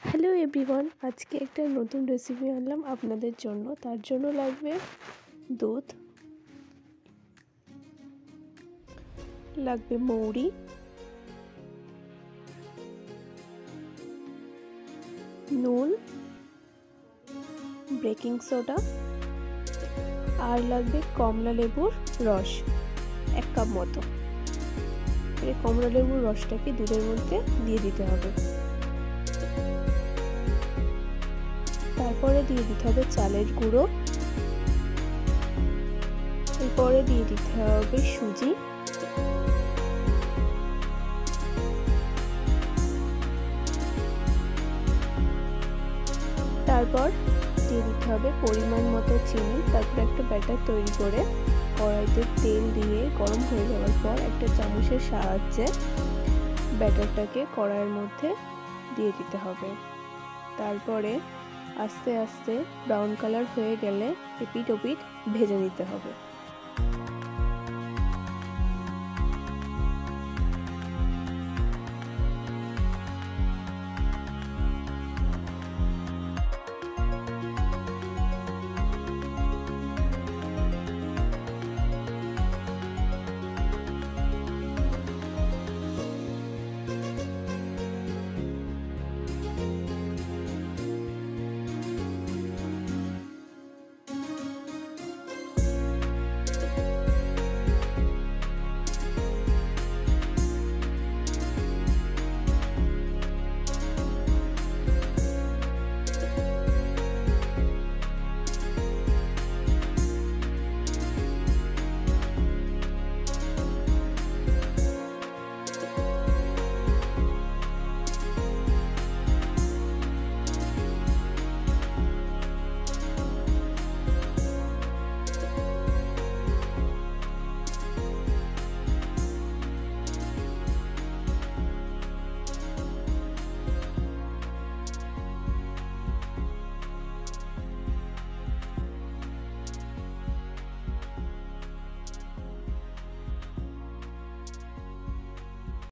Hello everyone, আজকে একটা নতুন রেসিপি আনলাম আপনাদের জন্য। তার জন্য লাগবে দুধ, লাগবে মৌরি, নুন, বেকিং সোডা আর লাগবে কমলা লেবুর রস 1 কাপ মতো। এই কমলা লেবুর রসটাকে দুধের মধ্যে দিয়ে দিতে হবে। তারপরে দিয়ে দিতে হবে চালের গুঁড়ো, এরপরে দিয়ে দিতে হবে সুজি, তারপর দিয়ে দিতে হবে পরিমাণ মতো চিনি। তারপর একটা ব্যাটার তৈরি করে কড়াইতে তেল দিয়ে গরম হয়ে যাওয়ার পর একটা চামচের সাহায্যে ব্যাটারটাকে কড়াইয়ের মধ্যে দিয়ে দিতে হবে। তারপরে আস্তে আস্তে ব্রাউন কালার হয়ে গেলে এপিট ওপিট ভেজে নিতে হবে।